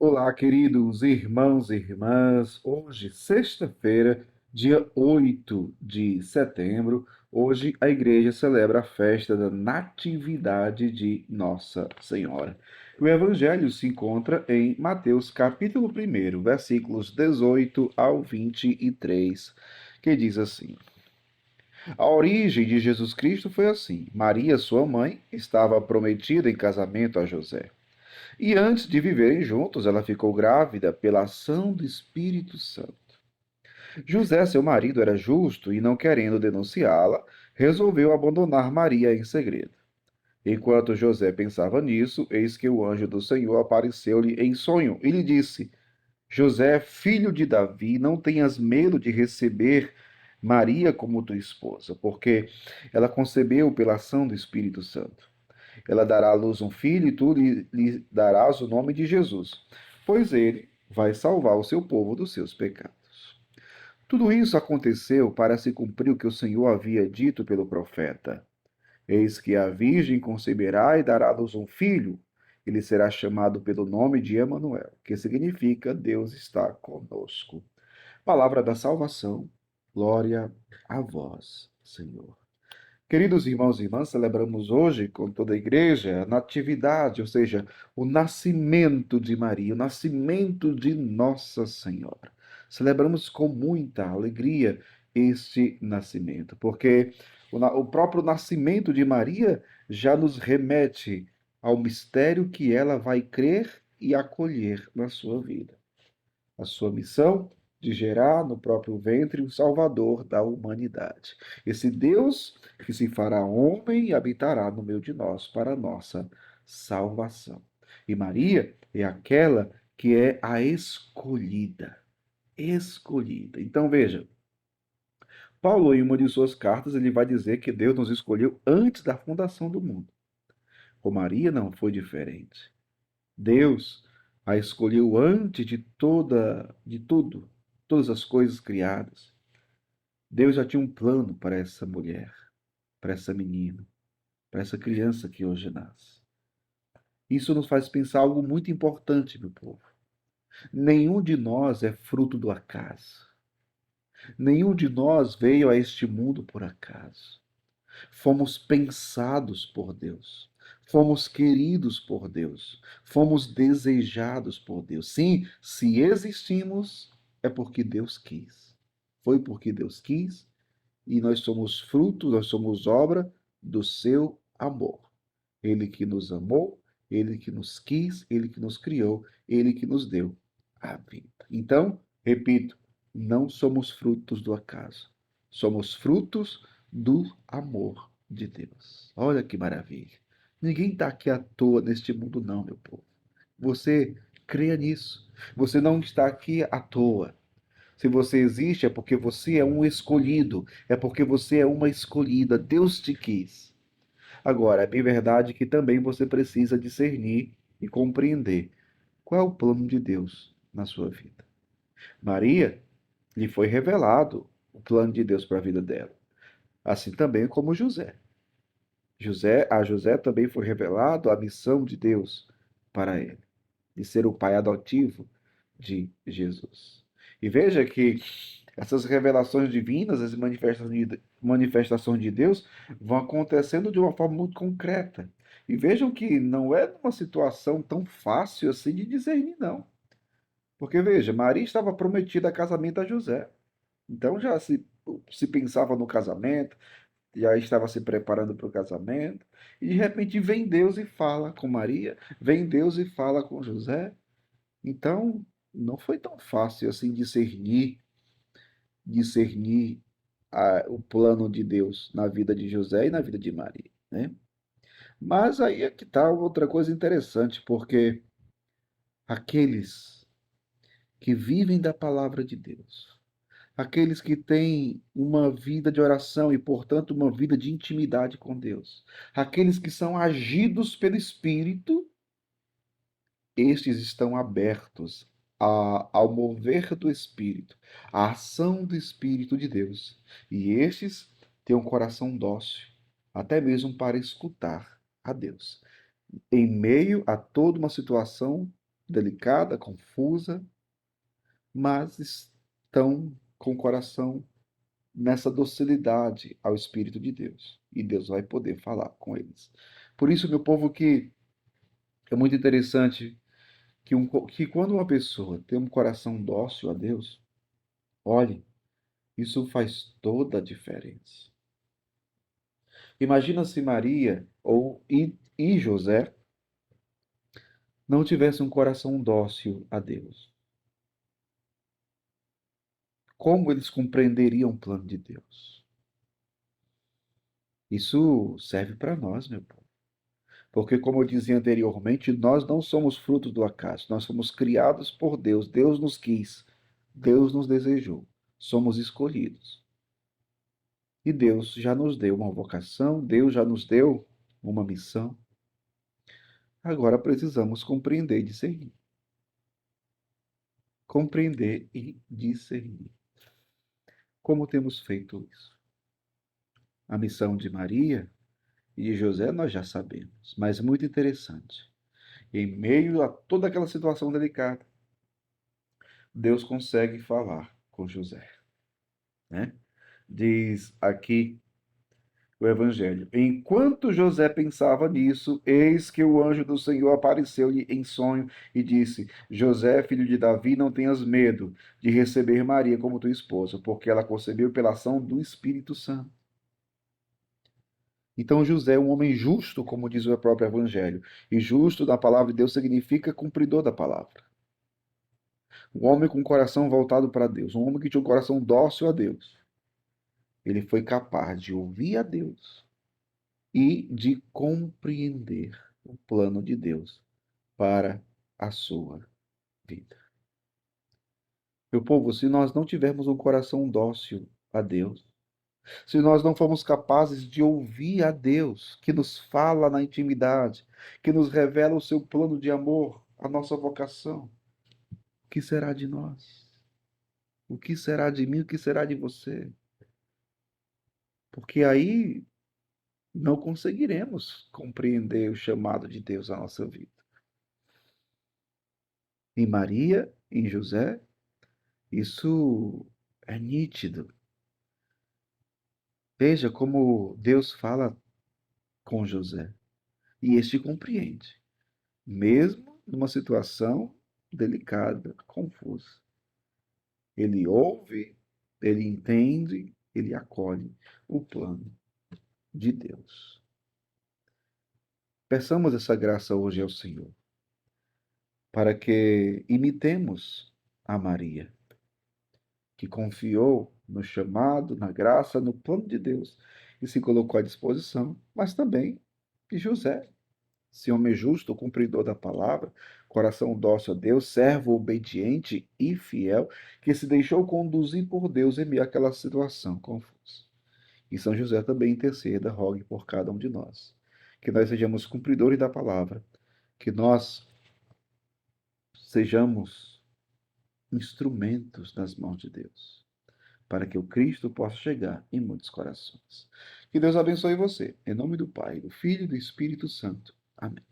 Olá, queridos irmãos e irmãs. Hoje, sexta-feira, dia 8 de setembro, hoje a igreja celebra a festa da Natividade de Nossa Senhora. O evangelho se encontra em Mateus capítulo 1, versículos 18 ao 23, que diz assim: A origem de Jesus Cristo foi assim: Maria, sua mãe, estava prometida em casamento a José. E antes de viverem juntos, ela ficou grávida pela ação do Espírito Santo. José, seu marido, era justo e, não querendo denunciá-la, resolveu abandonar Maria em segredo. Enquanto José pensava nisso, eis que o anjo do Senhor apareceu-lhe em sonho e lhe disse: José, filho de Davi, não tenhas medo de receber Maria como tua esposa, porque ela concebeu pela ação do Espírito Santo. Ela dará à luz um filho e tu lhe darás o nome de Jesus, pois ele vai salvar o seu povo dos seus pecados. Tudo isso aconteceu para se cumprir o que o Senhor havia dito pelo profeta. Eis que a virgem conceberá e dará à luz um filho. Ele será chamado pelo nome de Emanuel, que significa Deus está conosco. Palavra da salvação. Glória a vós, Senhor. Queridos irmãos e irmãs, celebramos hoje, com toda a igreja, a natividade, ou seja, o nascimento de Maria, o nascimento de Nossa Senhora. Celebramos com muita alegria este nascimento, porque o próprio nascimento de Maria já nos remete ao mistério que ela vai crer e acolher na sua vida. A sua missão de gerar no próprio ventre o Salvador da humanidade. Esse Deus que se fará homem e habitará no meio de nós para a nossa salvação. E Maria é aquela que é a escolhida. Escolhida. Então veja, Paulo, em uma de suas cartas, ele vai dizer que Deus nos escolheu antes da fundação do mundo. Com Maria não foi diferente. Deus a escolheu antes de tudo, todas as coisas criadas. Deus já tinha um plano para essa mulher, para essa menina, para essa criança que hoje nasce. Isso nos faz pensar algo muito importante, meu povo. Nenhum de nós é fruto do acaso. Nenhum de nós veio a este mundo por acaso. Fomos pensados por Deus. Fomos queridos por Deus. Fomos desejados por Deus. Sim, se existimos, é porque Deus quis. Foi porque Deus quis e nós somos fruto, nós somos obra do seu amor. Ele que nos amou, ele que nos quis, ele que nos criou, ele que nos deu a vida. Então, repito, não somos frutos do acaso. Somos frutos do amor de Deus. Olha que maravilha. Ninguém está aqui à toa neste mundo, não, meu povo. Você creia nisso. Você não está aqui à toa. Se você existe, é porque você é um escolhido, é porque você é uma escolhida. Deus te quis. Agora, é bem verdade que também você precisa discernir e compreender qual é o plano de Deus na sua vida. Maria, lhe foi revelado o plano de Deus para a vida dela, assim também como José. A José também foi revelado a missão de Deus para ele, de ser o pai adotivo de Jesus. E veja que essas revelações divinas, as manifestações de Deus, vão acontecendo de uma forma muito concreta. E vejam que não é uma situação tão fácil assim de discernir, não. Porque veja, Maria estava prometida a casamento a José. Então já se pensava no casamento, já estava se preparando para o casamento, e de repente vem Deus e fala com Maria, vem Deus e fala com José. Então, não foi tão fácil assim discernir o plano de Deus na vida de José e na vida de Maria, né? Mas aí é que está outra coisa interessante, porque aqueles que vivem da palavra de Deus, aqueles que têm uma vida de oração e, portanto, uma vida de intimidade com Deus, aqueles que são agidos pelo Espírito, estes estão abertos ao mover do Espírito, à ação do Espírito de Deus. E estes têm um coração dócil, até mesmo para escutar a Deus. Em meio a toda uma situação delicada, confusa, mas estão com o coração nessa docilidade ao Espírito de Deus. E Deus vai poder falar com eles. Por isso, meu povo, que é muito interessante que quando uma pessoa tem um coração dócil a Deus, olhe, isso faz toda a diferença. Imagina se Maria e José não tivessem um coração dócil a Deus. Como eles compreenderiam o plano de Deus? Isso serve para nós, meu povo. Porque, como eu dizia anteriormente, nós não somos frutos do acaso. Nós somos criados por Deus. Deus nos quis. Deus nos desejou. Somos escolhidos. E Deus já nos deu uma vocação. Deus já nos deu uma missão. Agora precisamos compreender e discernir. Compreender e discernir. Como temos feito isso? A missão de Maria e de José nós já sabemos, mas muito interessante. Em meio a toda aquela situação delicada, Deus consegue falar com José, né? Diz aqui o Evangelho: enquanto José pensava nisso, eis que o anjo do Senhor apareceu-lhe em sonho e disse: José, filho de Davi, não tenhas medo de receber Maria como tua esposa, porque ela concebeu pela ação do Espírito Santo. Então José é um homem justo, como diz o próprio Evangelho. E justo na palavra de Deus significa cumpridor da palavra. Um homem com o coração voltado para Deus, um homem que tinha um coração dócil a Deus. Ele foi capaz de ouvir a Deus e de compreender o plano de Deus para a sua vida. Meu povo, se nós não tivermos um coração dócil a Deus, se nós não formos capazes de ouvir a Deus, que nos fala na intimidade, que nos revela o seu plano de amor, a nossa vocação, o que será de nós? O que será de mim? O que será de você? Porque aí não conseguiremos compreender o chamado de Deus à nossa vida. Em Maria, em José, isso é nítido. Veja como Deus fala com José e este compreende, mesmo numa situação delicada, confusa. Ele ouve, ele entende, ele acolhe o plano de Deus. Peçamos essa graça hoje ao Senhor, para que imitemos a Maria, que confiou no chamado, na graça, no plano de Deus e se colocou à disposição, mas também de José, esse homem justo, cumpridor da palavra, coração dócil a Deus, servo obediente e fiel, que se deixou conduzir por Deus em meio àquela situação confusa. E São José também interceda, rogue por cada um de nós. Que nós sejamos cumpridores da palavra, que nós sejamos instrumentos nas mãos de Deus, para que o Cristo possa chegar em muitos corações. Que Deus abençoe você, em nome do Pai, do Filho e do Espírito Santo. Amém.